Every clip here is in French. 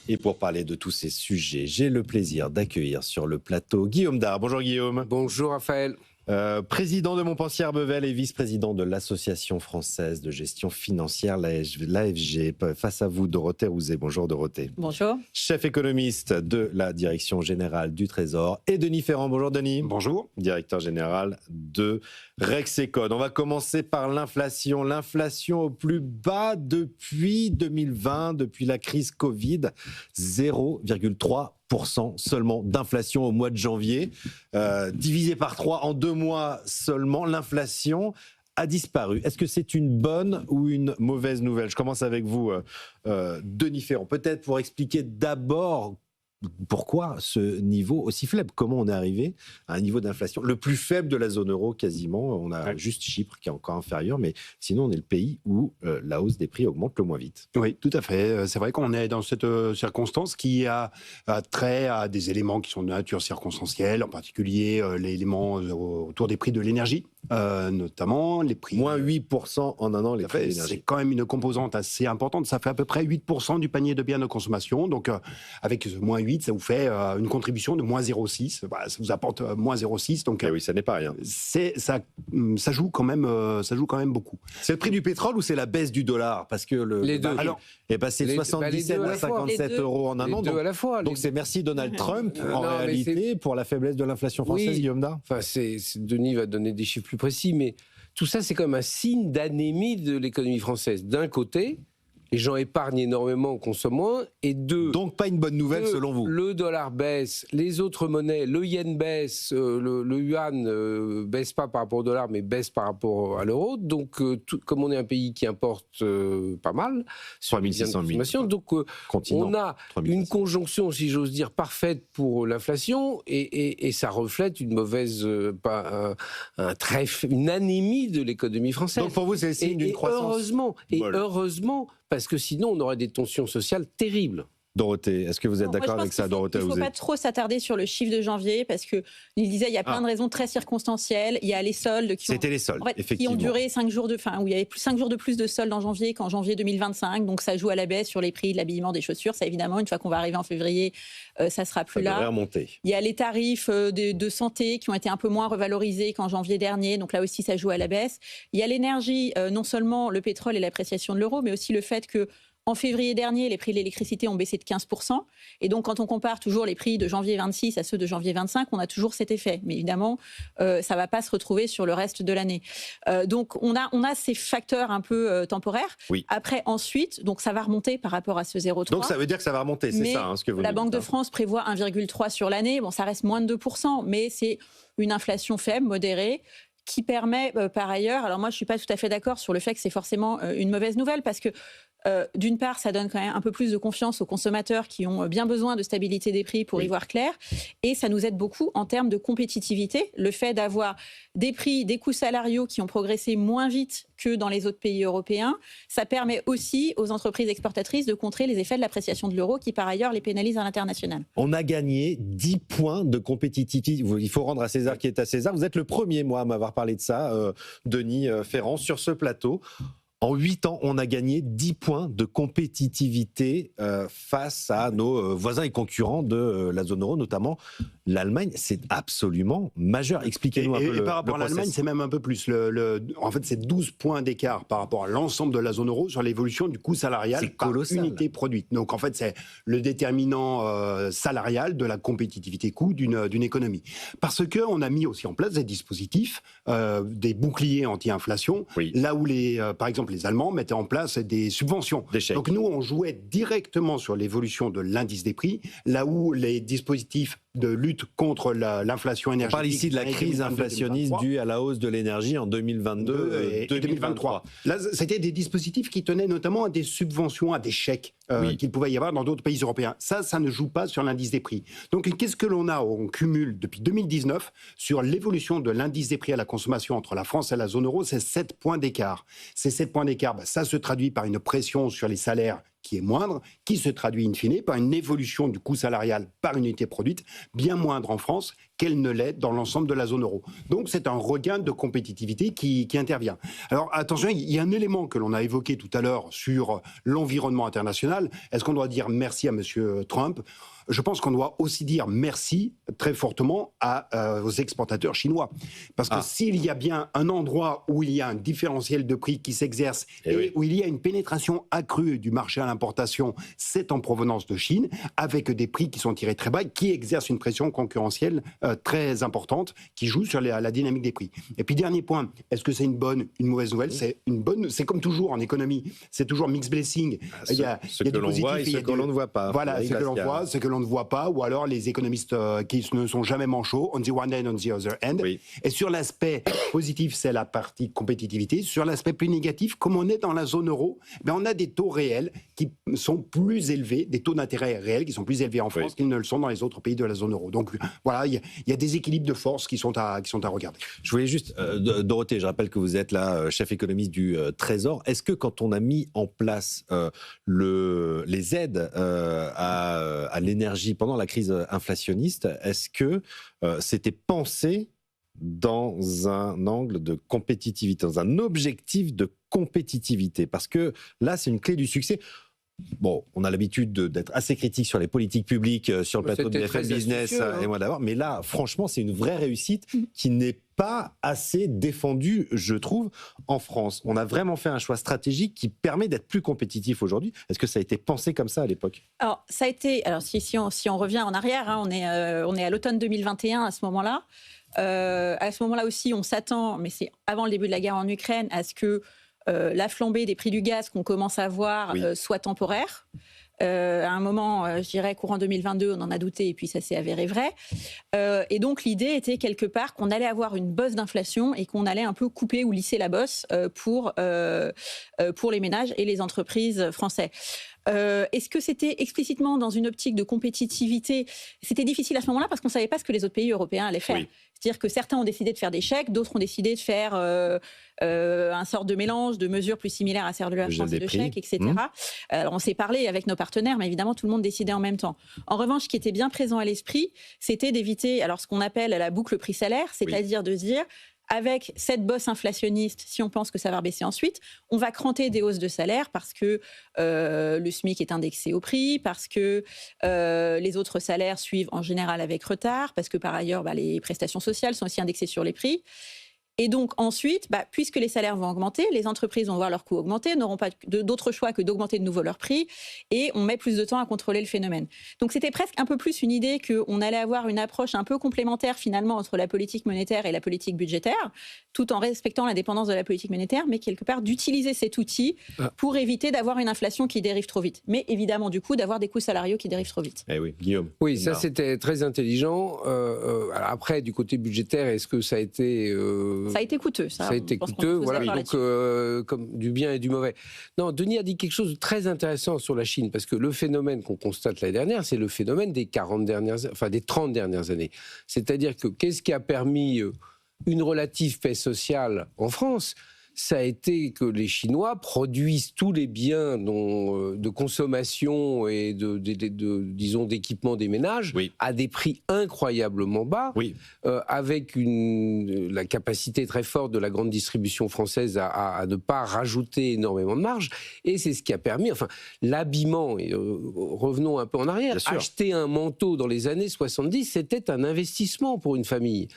Et pour parler de tous ces sujets, j'ai le plaisir d'accueillir sur le plateau Guillaume Dard. Bonjour Guillaume. Bonjour Raphaël. Président de Montpensier-Arbevel et vice-président de l'Association française de gestion financière, l'AFG. Face à vous, Dorothée Rouzet. Bonjour Dorothée. Bonjour. Chef économiste de la Direction générale du Trésor. Et Denis Ferrand. Bonjour Denis. Bonjour. Directeur général de Rexecode. On va commencer par l'inflation. L'inflation au plus bas depuis 2020, depuis la crise Covid. 0,3% seulement d'inflation au mois de janvier, divisé par 3 en 2 mois seulement. L'inflation a disparu. Est-ce que c'est une bonne ou une mauvaise nouvelle? Je commence avec vous, Denis Ferrand. Peut-être pour expliquer d'abord pourquoi ce niveau aussi faible. Comment on est arrivé à un niveau d'inflation le plus faible de la zone euro quasiment. On a juste Chypre qui est encore inférieur, mais sinon on est le pays où la hausse des prix augmente le moins vite. Oui, tout à fait. C'est vrai qu'on est dans cette circonstance qui a trait à des éléments qui sont de nature circonstancielle, en particulier l'élément autour des prix de l'énergie, notamment les prix... Moins 8% en un an les prix de l'énergie. C'est quand même une composante assez importante. Ça fait à peu près 8% du panier de biens de consommation. Donc avec ce moins 8, ça vous fait une contribution de moins 0,6. Voilà, ça vous apporte moins 0,6. Donc oui, ça n'est pas rien. Ça joue quand même beaucoup. C'est le prix du pétrole ou c'est la baisse du dollar? Parce que le baril est passé de 77 à 57 euros en un an. À la fois. Donc c'est merci Donald Trump en réalité pour la faiblesse de l'inflation française, Guillaume Dard. Enfin, Denis va donner des chiffres plus précis, mais tout ça c'est comme un signe d'anémie de l'économie française. D'un côté, les gens épargnent énormément, consomment moins, et donc pas une bonne nouvelle selon vous. Le dollar baisse, les autres monnaies, le yen baisse, le yuan baisse pas par rapport au dollar, mais baisse par rapport à l'euro. Donc, comme on est un pays qui importe pas mal, 3600 000. Donc on a une conjonction, si j'ose dire, parfaite pour l'inflation, et ça reflète une mauvaise, une anémie de l'économie française. Donc pour vous, c'est le signe d'une croissance. Heureusement, parce que sinon on aurait des tensions sociales terribles. Dorothée, est-ce que vous êtes d'accord avec ça, Dorothée? Il ne faut pas trop s'attarder sur le chiffre de janvier, parce qu'il disait il y a plein de raisons très circonstancielles. Il y a les soldes qui ont duré 5 jours où il y avait 5 jours de plus de soldes en janvier qu'en janvier 2025. Donc ça joue à la baisse sur les prix de l'habillement, des chaussures. Ça, évidemment, une fois qu'on va arriver en février, ça sera plus là. Remonter. Il y a les tarifs de santé qui ont été un peu moins revalorisés qu'en janvier dernier. Donc là aussi, ça joue à la baisse. Il y a l'énergie, non seulement le pétrole et l'appréciation de l'euro, mais aussi le fait que en février dernier, les prix de l'électricité ont baissé de 15%. Et donc, quand on compare toujours les prix de janvier 26 à ceux de janvier 25, on a toujours cet effet. Mais évidemment, ça ne va pas se retrouver sur le reste de l'année. Donc, on a ces facteurs un peu temporaires. Oui. Après, ensuite, donc ça va remonter par rapport à ce 0,3. Donc, ça veut dire que ça va remonter, c'est ça ce que vous dites. La Banque de France prévoit 1,3 sur l'année. Bon, ça reste moins de 2%, mais c'est une inflation faible, modérée, qui permet par ailleurs... Alors moi, je ne suis pas tout à fait d'accord sur le fait que c'est forcément une mauvaise nouvelle, parce que d'une part, ça donne quand même un peu plus de confiance aux consommateurs qui ont bien besoin de stabilité des prix pour y voir clair. Et ça nous aide beaucoup en termes de compétitivité. Le fait d'avoir des prix, des coûts salariaux qui ont progressé moins vite que dans les autres pays européens, ça permet aussi aux entreprises exportatrices de contrer les effets de l'appréciation de l'euro qui, par ailleurs, les pénalisent à l'international. On a gagné 10 points de compétitivité. Il faut rendre à César qui est à César. Vous êtes le premier, moi, à m'avoir parlé de ça, Denis Ferrand, sur ce plateau. En 8 ans, on a gagné 10 points de compétitivité face à nos voisins et concurrents de la zone euro, notamment l'Allemagne. C'est absolument majeur. Expliquez-nous un peu et par rapport à l'Allemagne, c'est même un peu plus. En fait, c'est 12 points d'écart par rapport à l'ensemble de la zone euro sur l'évolution du coût salarial par unité produite. Donc en fait, c'est le déterminant salarial de la compétitivité coût d'une économie. Parce qu'on a mis aussi en place des dispositifs, des boucliers anti-inflation, là où par exemple, les Allemands mettaient en place des subventions. Donc nous, on jouait directement sur l'évolution de l'indice des prix, là où les dispositifs de lutte contre l'inflation énergétique... On parle ici de la crise inflationniste due à la hausse de l'énergie en 2022 et 2023. Là, c'était des dispositifs qui tenaient notamment à des subventions, à des chèques qu'il pouvait y avoir dans d'autres pays européens. Ça ne joue pas sur l'indice des prix. Donc qu'est-ce que l'on a? On cumule depuis 2019 sur l'évolution de l'indice des prix à la consommation entre la France et la zone euro, c'est 7 points d'écart. Ces 7 points d'écart, ça se traduit par une pression sur les salaires qui est moindre, qui se traduit in fine par une évolution du coût salarial par unité produite bien moindre en France qu'elle ne l'est dans l'ensemble de la zone euro. Donc c'est un regain de compétitivité qui intervient. Alors attention, il y a un élément que l'on a évoqué tout à l'heure sur l'environnement international. Est-ce qu'on doit dire merci à M. Trump ? Je pense qu'on doit aussi dire merci très fortement aux exportateurs chinois. Parce que s'il y a bien un endroit où il y a un différentiel de prix qui s'exerce et où il y a une pénétration accrue du marché à l'importation, c'est en provenance de Chine, avec des prix qui sont tirés très bas, qui exercent une pression concurrentielle très importante, qui joue sur la dynamique des prix. Et puis dernier point, est-ce que c'est une bonne, une mauvaise nouvelle ? C'est une bonne, c'est comme toujours en économie, c'est toujours mixed blessing. Il y a ce que l'on voit et ce que l'on ne voit pas. Voilà, ce que l'on voit, ce que l'on ne voit pas, ou alors les économistes qui ne sont jamais manchots, on the one end, on the other end. Oui. Et sur l'aspect positif, c'est la partie compétitivité. Sur l'aspect plus négatif, comme on est dans la zone euro, ben on a des taux réels qui sont plus élevés, des taux d'intérêt réels qui sont plus élevés en France qu'ils ne le sont dans les autres pays de la zone euro. Donc voilà, il y a des équilibres de force qui sont à regarder. Je voulais juste, Dorothée, je rappelle que vous êtes la chef économiste du Trésor. Est-ce que quand on a mis en place les aides à l'énergie pendant la crise inflationniste, est-ce que c'était pensé dans un angle de compétitivité, dans un objectif de compétitivité? Parce que là, c'est une clé du succès. Bon, on a l'habitude d'être assez critique sur les politiques publiques, sur le plateau de BFM Business et moi d'abord, mais là, franchement, c'est une vraie réussite qui n'est pas assez défendue, je trouve, en France. On a vraiment fait un choix stratégique qui permet d'être plus compétitif aujourd'hui. Est-ce que ça a été pensé comme ça à l'époque ? Alors, ça a été. Alors, si on revient en arrière, hein, on est à l'automne 2021 à ce moment-là. À ce moment-là aussi, on s'attend, mais c'est avant le début de la guerre en Ukraine, à ce que la flambée des prix du gaz qu'on commence à voir soit temporaire. À un moment, je dirais, courant 2022, on en a douté et puis ça s'est avéré vrai. Et donc, l'idée était quelque part qu'on allait avoir une bosse d'inflation et qu'on allait un peu couper ou lisser la bosse pour les ménages et les entreprises françaises. Est-ce que c'était explicitement dans une optique de compétitivité ? C'était difficile à ce moment-là parce qu'on ne savait pas ce que les autres pays européens allaient faire. C'est-à-dire que certains ont décidé de faire des chèques, d'autres ont décidé de faire un sort de mélange de mesures plus similaires à celle de la France et de chèques, etc. Alors on s'est parlé avec nos partenaires, mais évidemment tout le monde décidait en même temps. En revanche, ce qui était bien présent à l'esprit, c'était d'éviter ce qu'on appelle la boucle prix-salaire, c'est-à-dire de se dire... Avec cette bosse inflationniste, si on pense que ça va baisser ensuite, on va cranter des hausses de salaire parce que le SMIC est indexé au prix, parce que les autres salaires suivent en général avec retard, parce que par ailleurs, les prestations sociales sont aussi indexées sur les prix. Et donc ensuite, puisque les salaires vont augmenter, les entreprises vont voir leurs coûts augmenter, n'auront pas d'autre choix que d'augmenter de nouveau leurs prix, et on met plus de temps à contrôler le phénomène. Donc c'était presque un peu plus une idée qu'on allait avoir une approche un peu complémentaire finalement entre la politique monétaire et la politique budgétaire, tout en respectant l'indépendance de la politique monétaire, mais quelque part d'utiliser cet outil pour éviter d'avoir une inflation qui dérive trop vite. Mais évidemment du coup d'avoir des coûts salariaux qui dérivent trop vite. Eh oui, Guillaume. Oui, ça c'était très intelligent. Après, du côté budgétaire, est-ce que ça a été... Ça a été coûteux, ça. Ça a été coûteux, voilà. Donc, comme du bien et du mauvais. Non, Denis a dit quelque chose de très intéressant sur la Chine, parce que le phénomène qu'on constate l'année dernière, c'est le phénomène des 30 dernières années. C'est-à-dire que qu'est-ce qui a permis une relative paix sociale en France ? Ça a été que les Chinois produisent tous les biens de consommation et disons, d'équipement des ménages à des prix incroyablement bas, avec la capacité très forte de la grande distribution française à ne pas rajouter énormément de marge. Et c'est ce qui a permis, l'habillement, revenons un peu en arrière, acheter un manteau dans les années 70, c'était un investissement pour une famille.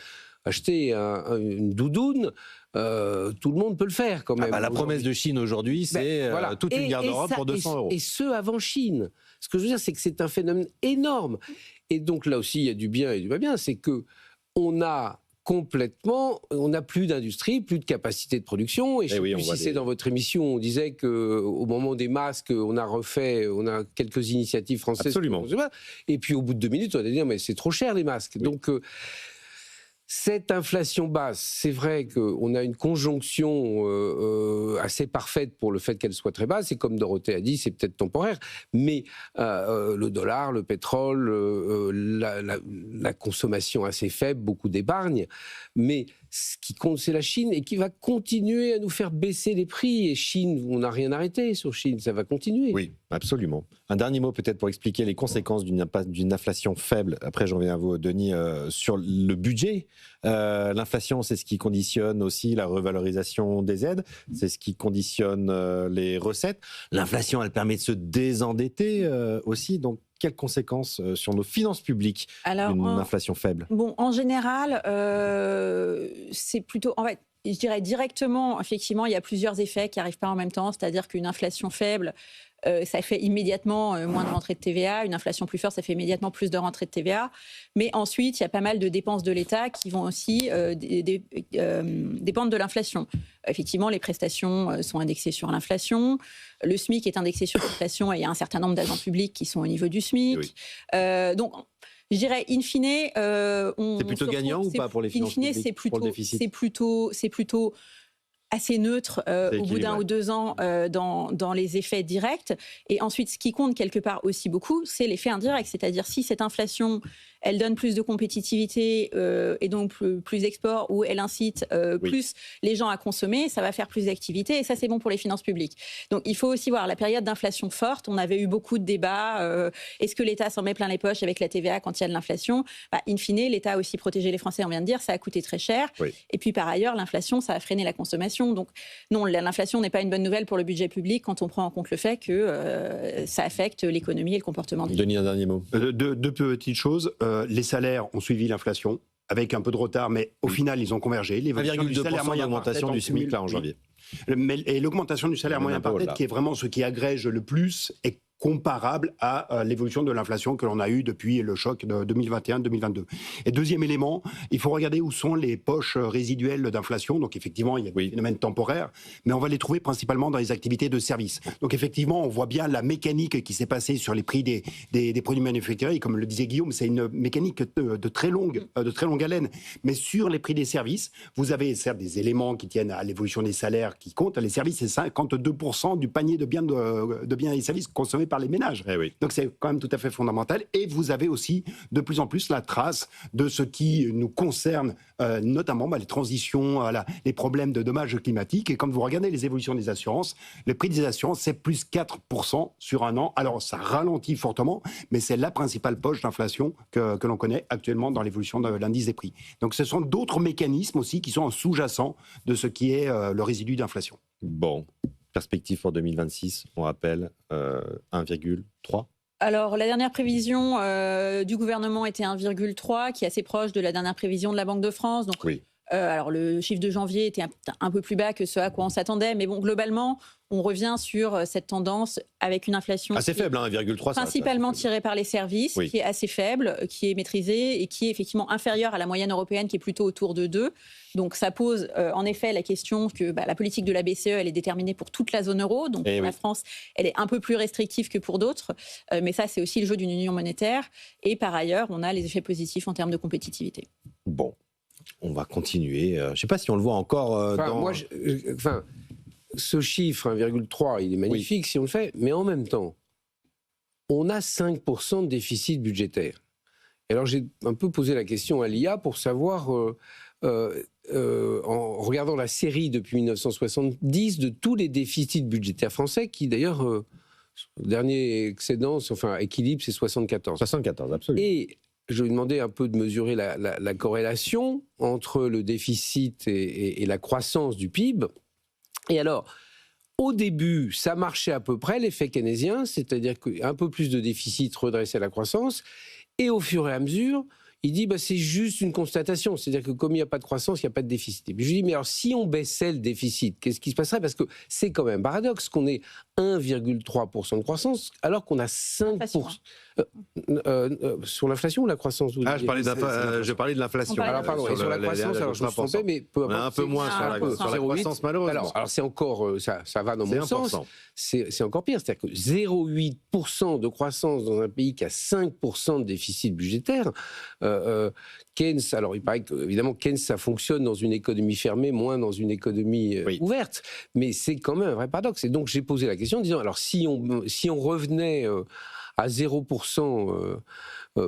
Acheter une doudoune, tout le monde peut le faire quand même. La promesse de Chine aujourd'hui, c'est toute une garde-robe pour 200 euros. Et ce, avant Chine. Ce que je veux dire, c'est que c'est un phénomène énorme. Et donc là aussi, il y a du bien et du pas bien. C'est qu'on n'a plus d'industrie, plus de capacité de production. Et je ne sais plus si c'est dans votre émission, on disait qu'au moment des masques, on a quelques initiatives françaises. Absolument. Et puis au bout de 2 minutes, on a dit, mais c'est trop cher les masques. Donc... cette inflation basse, c'est vrai qu'on a une conjonction assez parfaite pour le fait qu'elle soit très basse, et comme Dorothée a dit, c'est peut-être temporaire, mais le dollar, le pétrole, la consommation assez faible, beaucoup d'épargne, mais ce qui compte, c'est la Chine, et qui va continuer à nous faire baisser les prix. Et Chine, on n'a rien arrêté sur Chine, ça va continuer. Oui, absolument. Un dernier mot peut-être pour expliquer les conséquences d'une inflation faible. Après, j'en reviens à vous, Denis, sur le budget. L'inflation, c'est ce qui conditionne aussi la revalorisation des aides, c'est ce qui conditionne les recettes. L'inflation, elle permet de se désendetter aussi, donc quelles conséquences sur nos finances publiques d'une inflation faible? Bon, en général, c'est plutôt... En fait, je dirais directement, effectivement, il y a plusieurs effets qui n'arrivent pas en même temps, c'est-à-dire qu'une inflation faible, ça fait immédiatement moins de rentrées de TVA. Une inflation plus forte, ça fait immédiatement plus de rentrées de TVA. Mais ensuite, il y a pas mal de dépenses de l'État qui vont aussi dépendre de l'inflation. Effectivement, les prestations sont indexées sur l'inflation. Le SMIC est indexé sur l'inflation et il y a un certain nombre d'agents publics qui sont au niveau du SMIC. Oui. Donc, je dirais, in fine... c'est plutôt gagnant ou pas pour les finances publiques, pour le déficit? C'est plutôt assez neutre au bout d'1 ou 2 ans dans les effets directs. Et ensuite, ce qui compte quelque part aussi beaucoup, c'est l'effet indirect. C'est-à-dire si cette inflation, elle donne plus de compétitivité et donc plus d'export, ou elle incite plus les gens à consommer, ça va faire plus d'activité et ça, c'est bon pour les finances publiques. Donc, il faut aussi voir la période d'inflation forte. On avait eu beaucoup de débats. Est-ce que l'État s'en met plein les poches avec la TVA quand il y a de l'inflation? In fine, l'État a aussi protégé les Français, on vient de dire, ça a coûté très cher. Oui. Et puis, par ailleurs, l'inflation, ça a freiné la consommation. Donc, non, l'inflation n'est pas une bonne nouvelle pour le budget public quand on prend en compte le fait que ça affecte l'économie et le comportement des gens. Denis, un dernier mot. Deux petites choses. Les salaires ont suivi l'inflation avec un peu de retard, mais au final, ils ont convergé. 1,2% d'augmentation du SMIC là en janvier. Et l'augmentation du salaire moyen par tête, qui est vraiment ce qui agrège le plus, est comparable à l'évolution de l'inflation que l'on a eue depuis le choc de 2021-2022. Et deuxième élément, il faut regarder où sont les poches résiduelles d'inflation. Donc effectivement, il y a des phénomènes temporaires, mais on va les trouver principalement dans les activités de services. Donc effectivement, on voit bien la mécanique qui s'est passée sur les prix des produits manufacturés. Et comme le disait Guillaume, c'est une mécanique de très longue haleine. Mais sur les prix des services, vous avez certes des éléments qui tiennent à l'évolution des salaires qui comptent. Les services, c'est 52% du panier de biens et services consommés par les ménages. Donc c'est quand même tout à fait fondamental. Et vous avez aussi de plus en plus la trace de ce qui nous concerne, notamment les transitions, les problèmes de dommages climatiques. Et quand vous regardez les évolutions des assurances, le prix des assurances, c'est plus 4% sur un an. Alors ça ralentit fortement, mais c'est la principale poche d'inflation que l'on connaît actuellement dans l'évolution de l'indice des prix. Donc ce sont d'autres mécanismes aussi qui sont en sous-jacent de ce qui est le résidu d'inflation. Bon. Perspective pour 2026, on rappelle 1,3. Alors, la dernière prévision du gouvernement était 1,3, qui est assez proche de la dernière prévision de la Banque de France. Donc, alors, le chiffre de janvier était un peu plus bas que ce à quoi on s'attendait. Mais bon, globalement, on revient sur cette tendance avec une inflation assez faible, 1,3. Principalement tirée par les services, qui est assez faible, qui est maîtrisée et qui est effectivement inférieure à la moyenne européenne qui est plutôt autour de 2. Donc ça pose en effet la question que la politique de la BCE, elle est déterminée pour toute la zone euro. Donc pour la France, elle est un peu plus restrictive que pour d'autres. Mais ça, c'est aussi le jeu d'une union monétaire. Et par ailleurs, on a les effets positifs en termes de compétitivité. Bon, on va continuer. Je ne sais pas si on le voit encore dans... Ce chiffre, 1,3, il est magnifique si on le fait, mais en même temps, on a 5% de déficit budgétaire. Et alors j'ai un peu posé la question à l'IA pour savoir, en regardant la série depuis 1970, de tous les déficits budgétaires français, qui d'ailleurs, le dernier excédent, équilibre, c'est 74. 74, absolument. Et je lui ai demandé un peu de mesurer la corrélation entre le déficit et la croissance du PIB. Et alors, au début, ça marchait à peu près, l'effet keynésien, c'est-à-dire qu'un peu plus de déficit redressait la croissance, et au fur et à mesure, il dit c'est juste une constatation, c'est-à-dire que comme il n'y a pas de croissance, il n'y a pas de déficit. Et puis je lui dis, mais alors si on baissait le déficit, qu'est-ce qui se passerait? Parce que c'est quand même un paradoxe qu'on ait 1,3% de croissance, alors qu'on a 5%. Sur l'inflation ou la croissance? Je parlais de l'inflation. Alors pardon, sur la croissance, alors je me suis trompé, mais un peu moins sur la croissance, malheureusement. Alors c'est encore, ça va dans mon sens, c'est encore pire, c'est-à-dire que 0,8% de croissance dans un pays qui a 5% de déficit budgétaire, Keynes, alors il paraît que évidemment Keynes ça fonctionne dans une économie fermée, moins dans une économie ouverte, mais c'est quand même un vrai paradoxe. Et donc j'ai posé la question en disant, alors si on revenait à 0%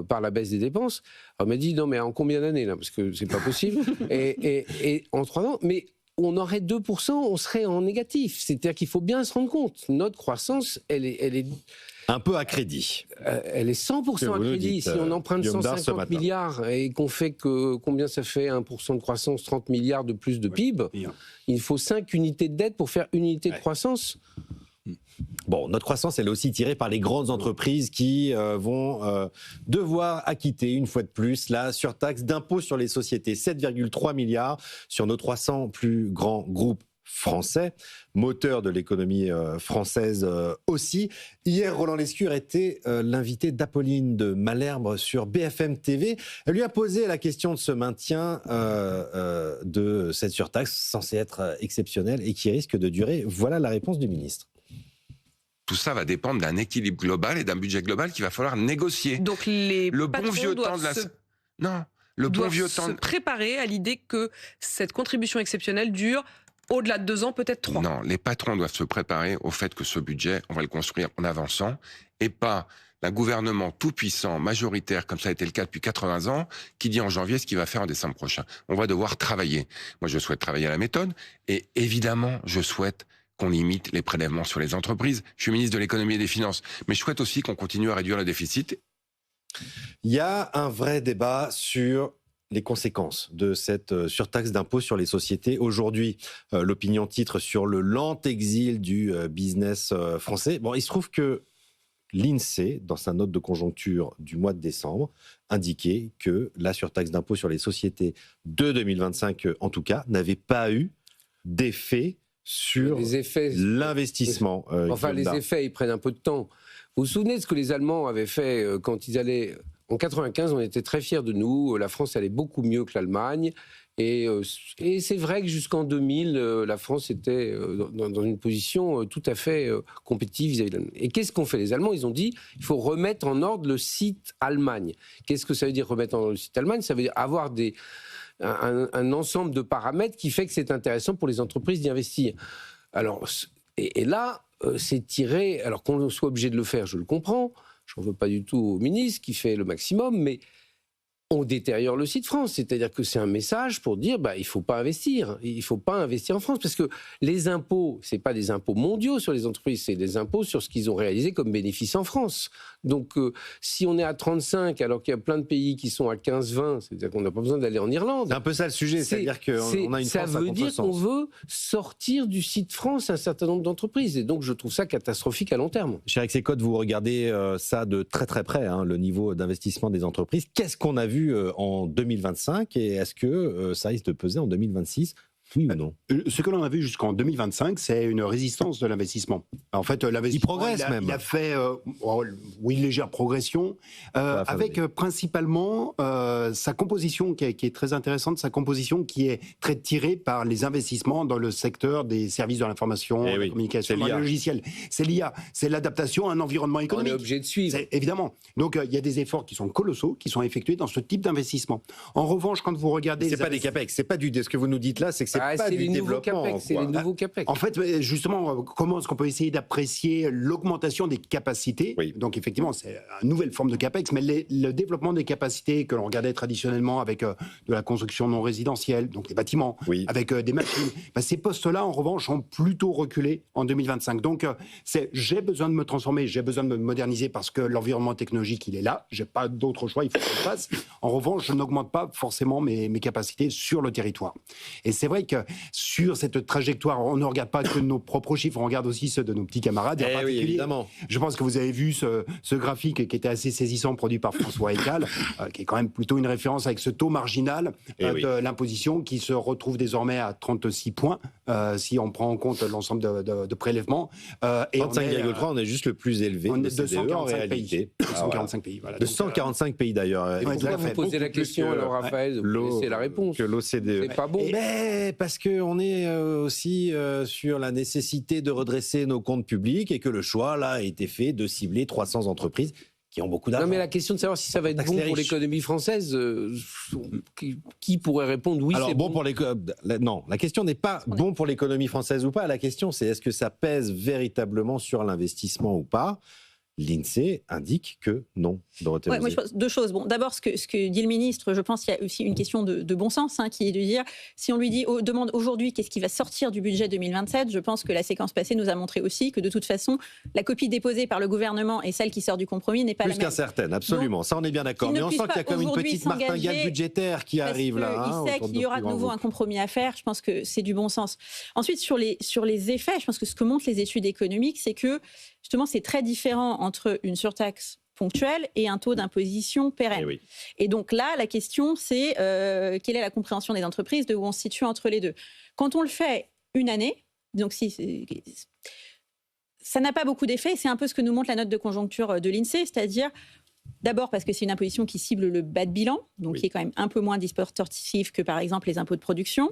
par la baisse des dépenses. Alors, on m'a dit, non mais en combien d'années là? Parce que c'est pas possible. et en 3 ans, mais on aurait 2%, on serait en négatif. C'est-à-dire qu'il faut bien se rendre compte. Notre croissance, elle est un peu à crédit. Elle est 100% à crédit. Si on emprunte 150 milliards et qu'on fait que, combien ça fait 1% de croissance, 30 milliards de plus de PIB, il faut 5 unités de dette pour faire une unité de croissance. Bon, notre croissance, elle est aussi tirée par les grandes entreprises qui vont devoir acquitter, une fois de plus, la surtaxe d'impôt sur les sociétés. 7,3 milliards sur nos 300 plus grands groupes français, moteur de l'économie française aussi. Hier, Roland Lescure était l'invité d'Apolline de Malherbe sur BFM TV. Elle lui a posé la question de ce maintien de cette surtaxe censée être exceptionnelle et qui risque de durer. Voilà la réponse du ministre. Tout ça va dépendre d'un équilibre global et d'un budget global qu'il va falloir négocier. Donc les patrons doivent se préparer à l'idée que cette contribution exceptionnelle dure au-delà de 2 ans, peut-être 3. Non, les patrons doivent se préparer au fait que ce budget, on va le construire en avançant et pas d'un gouvernement tout-puissant, majoritaire, comme ça a été le cas depuis 80 ans, qui dit en janvier ce qu'il va faire en décembre prochain. On va devoir travailler. Moi, je souhaite travailler à la méthode et évidemment, je souhaite qu'on limite les prélèvements sur les entreprises. Je suis ministre de l'économie et des finances, mais je souhaite aussi qu'on continue à réduire le déficit. Il y a un vrai débat sur les conséquences de cette surtaxe d'impôt sur les sociétés. Aujourd'hui, l'opinion titre sur le lent exil du business français. Bon, il se trouve que l'INSEE, dans sa note de conjoncture du mois de décembre, indiquait que la surtaxe d'impôt sur les sociétés de 2025, en tout cas, n'avait pas eu d'effet sur l'investissement. Enfin, les effets, ils prennent un peu de temps. Vous vous souvenez de ce que les Allemands avaient fait quand ils allaient... En 1995, on était très fiers de nous. La France allait beaucoup mieux que l'Allemagne. Et c'est vrai que jusqu'en 2000, la France était dans une position tout à fait compétitive vis-à-vis de l'Allemagne. Et qu'est-ce qu'ont fait les Allemands? Ils ont dit il faut remettre en ordre le site Allemagne. Qu'est-ce que ça veut dire remettre en ordre le site Allemagne? Ça veut dire avoir un ensemble de paramètres qui fait que c'est intéressant pour les entreprises d'y investir. Alors, et là, c'est tiré... Alors qu'on soit obligé de le faire, je le comprends. Je n'en veux pas du tout au ministre qui fait le maximum, mais on détériore le site France. C'est-à-dire que c'est un message pour dire il ne faut pas investir. Il ne faut pas investir en France. Parce que les impôts, ce n'est pas des impôts mondiaux sur les entreprises, c'est des impôts sur ce qu'ils ont réalisé comme bénéfice en France. Donc, si on est à 35, alors qu'il y a plein de pays qui sont à 15-20, c'est-à-dire qu'on n'a pas besoin d'aller en Irlande. C'est un peu ça le sujet, c'est-à-dire qu'on a une ça France à veut dire contresens. qu'on veut sortir du site France un certain nombre d'entreprises. Et donc, je trouve ça catastrophique à long terme. Cher Execode, vous regardez ça de très très près, le niveau d'investissement des entreprises. Qu'est-ce qu'on a vu en 2025 et est-ce que ça risque de peser en 2026 ? Oui ou non? Ce que l'on a vu jusqu'en 2025, c'est une résistance de l'investissement. En fait, l'investissement, il a fait une légère progression, avec principalement sa composition qui est très intéressante, sa composition qui est très tirée par les investissements dans le secteur des services de l'information, de la communication, dans le logiciel. C'est l'IA, c'est l'adaptation à un environnement économique. On est obligé de suivre. Évidemment. Donc, il y a des efforts qui sont colossaux, qui sont effectués dans ce type d'investissement. En revanche, quand vous regardez... C'est pas des capex, c'est pas ce que vous nous dites là, c'est que c'est pas du développement. CAPEX, c'est les nouveaux CAPEX. En fait, justement, comment est-ce qu'on peut essayer d'apprécier l'augmentation des capacités? Donc, effectivement, c'est une nouvelle forme de CAPEX, mais le développement des capacités que l'on regardait traditionnellement avec de la construction non résidentielle, donc les bâtiments, avec des machines, ces postes-là, en revanche, ont plutôt reculé en 2025. Donc, j'ai besoin de me transformer, j'ai besoin de me moderniser parce que l'environnement technologique, il est là. J'ai pas d'autre choix, il faut que je le fasse. En revanche, je n'augmente pas forcément mes capacités sur le territoire. Et c'est vrai que sur cette trajectoire, on ne regarde pas que nos propres chiffres, on regarde aussi ceux de nos petits camarades. Oui, évidemment. Je pense que vous avez vu ce graphique qui était assez saisissant, produit par François Ecal, qui est quand même plutôt une référence avec ce taux marginal de l'imposition qui se retrouve désormais à 36 points, si on prend en compte l'ensemble de prélèvements. 35,3, on est juste le plus élevé on de est 245 pays. 245 pays. Voilà. 245 pays d'ailleurs. Pourquoi vous posez la question alors, Raphaël? C'est la réponse. Que l'OCDE. C'est pas bon. Mais parce qu'on est aussi sur la nécessité de redresser nos comptes publics et que le choix là a été fait de cibler 300 entreprises qui ont beaucoup d'argent. Non, mais la question de savoir si ça va être bon pour l'économie française, qui pourrait répondre oui, alors, c'est bon bon. Non, la question n'est pas bon pour l'économie française ou pas. La question, c'est est-ce que ça pèse véritablement sur l'investissement ou pas? L'INSEE indique que non. Dorothée moi, je pense deux choses. Bon, d'abord, ce que dit le ministre, je pense qu'il y a aussi une question de bon sens, qui est de dire, si on lui demande aujourd'hui qu'est-ce qui va sortir du budget 2027, je pense que la séquence passée nous a montré aussi que de toute façon, la copie déposée par le gouvernement et celle qui sort du compromis n'est pas la même. Plus qu'incertaine, absolument. Donc, ça, on est bien d'accord. Mais on sent qu'il y a comme une petite martingale budgétaire qui arrive là. Il sait qu'il y aura de nouveau un compromis à faire. Je pense que c'est du bon sens. Ensuite, sur les effets, je pense que ce que montrent les études économiques, c'est que justement, c'est très différent entre une surtaxe ponctuelle et un taux d'imposition pérenne. Et donc là, la question, c'est quelle est la compréhension des entreprises de où on se situe entre les deux. Quand on le fait une année, donc ça n'a pas beaucoup d'effet. C'est un peu ce que nous montre la note de conjoncture de l'INSEE, c'est-à-dire d'abord parce que c'est une imposition qui cible le bas de bilan, donc qui est quand même un peu moins distorsive que par exemple les impôts de production.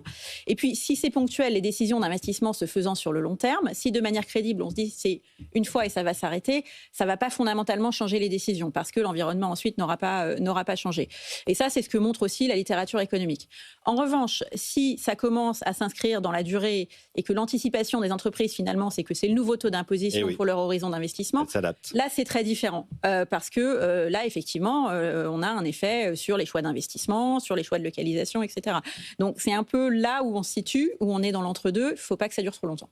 Et puis si c'est ponctuel, les décisions d'investissement se faisant sur le long terme, si de manière crédible on se dit c'est une fois et ça va s'arrêter, ça ne va pas fondamentalement changer les décisions parce que l'environnement ensuite n'aura pas changé. Et ça c'est ce que montre aussi la littérature économique. En revanche, si ça commence à s'inscrire dans la durée et que l'anticipation des entreprises finalement c'est que c'est le nouveau taux d'imposition pour leur horizon d'investissement, là c'est très différent parce que là, effectivement, on a un effet sur les choix d'investissement, sur les choix de localisation, etc. Donc, c'est un peu là où on se situe, où on est dans l'entre-deux. Il ne faut pas que ça dure trop longtemps.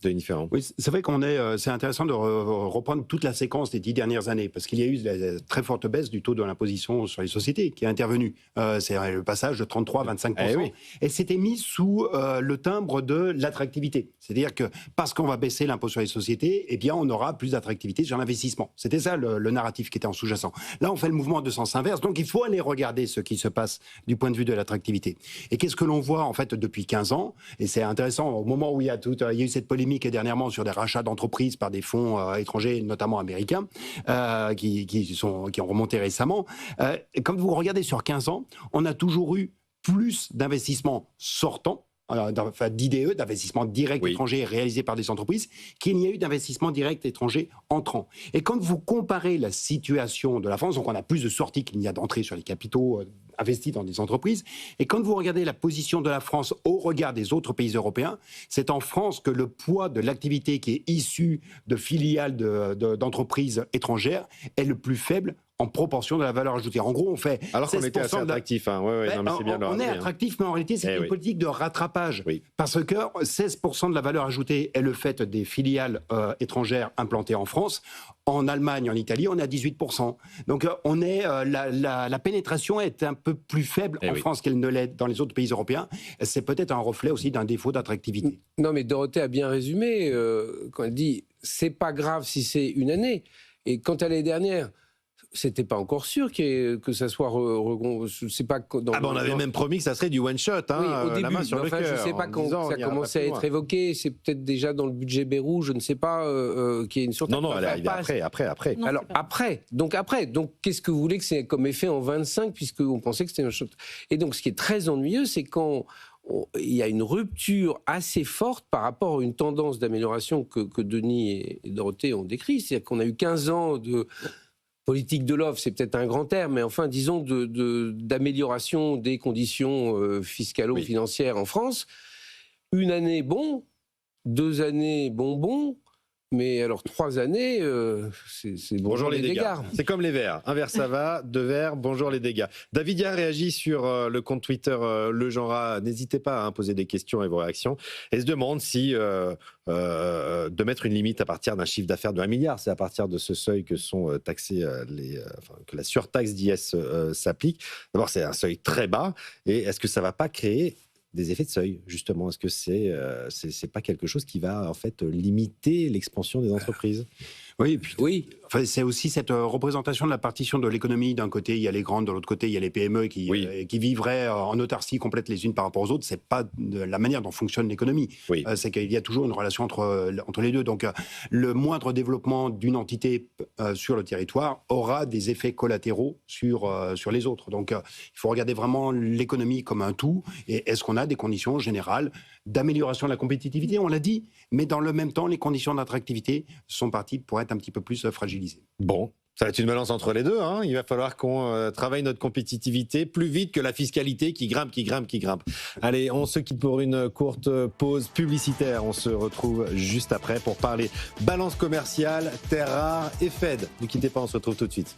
Oui, c'est vrai c'est intéressant de reprendre toute la séquence des 10 dernières années, parce qu'il y a eu la très forte baisse du taux de l'imposition sur les sociétés qui est intervenue. C'est le passage de 33 à 25%. Et c'était mis sous le timbre de l'attractivité. C'est-à-dire que parce qu'on va baisser l'impôt sur les sociétés, eh bien, on aura plus d'attractivité sur l'investissement. C'était ça le narratif qui était en sous-jacent. Là, on fait le mouvement de sens inverse. Donc, il faut aller regarder ce qui se passe du point de vue de l'attractivité. Et qu'est-ce que l'on voit, en fait, depuis 15 ans? Et c'est intéressant, au moment où il y a eu cette polémique et dernièrement sur des rachats d'entreprises par des fonds étrangers, notamment américains, qui ont remonté récemment. Quand vous regardez sur 15 ans, on a toujours eu plus d'investissements sortants, d'IDE, d'investissements directs étrangers réalisés par des entreprises, qu'il n'y a eu d'investissements directs étrangers entrants. Et quand vous comparez la situation de la France, donc on a plus de sorties qu'il n'y a d'entrées sur les capitaux investis dans des entreprises, et quand vous regardez la position de la France au regard des autres pays européens, c'est en France que le poids de l'activité qui est issue de filiales d'entreprises étrangères est le plus faible en proportion de la valeur ajoutée. En gros, on fait... Alors qu'on était assez attractif. On est attractif, mais en réalité, c'est une politique de rattrapage. Parce que 16% de la valeur ajoutée est le fait des filiales étrangères implantées en France. En Allemagne, en Italie, on est à 18%. Donc, la pénétration est un peu plus faible en France qu'elle ne l'est dans les autres pays européens. C'est peut-être un reflet aussi d'un défaut d'attractivité. Non, mais Dorothée a bien résumé quand elle dit « c'est pas grave si c'est une année ». Et quant à l'année dernière, c'était pas encore sûr que ça soit. Je sais pas. On avait même promis que ça serait du one shot. Au début, la main sur le cœur, je sais pas quand ça commençait à être évoqué. C'est peut-être déjà dans le budget Bayrou, je ne sais pas, qu'il y ait une surtaxe. Non, elle est arrivée après. Non, alors après. Donc qu'est-ce que vous voulez que c'est comme effet en 25 puisqu'on pensait que c'était un shot. Et donc, ce qui est très ennuyeux, c'est quand il y a une rupture assez forte par rapport à une tendance d'amélioration que Denis et Dorothée ont décrit. C'est-à-dire qu'on a eu 15 ans de politique de l'offre, c'est peut-être un grand terme, mais enfin, disons, d'amélioration des conditions fiscalo-financières en France. Une année, bon. 2 années, bon. Mais alors, 3 années, c'est bonjour les dégâts. C'est comme les verres. Un verre, ça va. 2 verres, bonjour les dégâts. David Dia réagit sur le compte Twitter Le Genre. N'hésitez pas à poser des questions et vos réactions. Et se demande si de mettre une limite à partir d'un chiffre d'affaires de 1 milliard, c'est à partir de ce seuil que sont taxés que la surtaxe d'IS s'applique. D'abord, c'est un seuil très bas. Et est-ce que ça ne va pas créer des effets de seuil, justement? Est-ce que c'est pas quelque chose qui va en fait limiter l'expansion des entreprises? Oui, oui. Enfin, c'est aussi cette représentation de la partition de l'économie. D'un côté, il y a les grandes, de l'autre côté, il y a les PME qui vivraient en autarcie complète les unes par rapport aux autres. C'est pas la manière dont fonctionne l'économie. C'est qu'il y a toujours une relation entre les deux. Donc, le moindre développement d'une entité sur le territoire aura des effets collatéraux sur les autres. Donc, il faut regarder vraiment l'économie comme un tout. Et est-ce qu'on a des conditions générales d'amélioration de la compétitivité? On l'a dit, mais dans le même temps, les conditions d'attractivité sont parties pour être un petit peu plus fragilisées. Bon, Ça va être une balance entre les deux. Il va falloir qu'on travaille notre compétitivité plus vite que la fiscalité qui grimpe. Allez, on se quitte pour une courte pause publicitaire. On se retrouve juste après pour parler balance commerciale, terres rares et Fed. Ne quittez pas, on se retrouve tout de suite.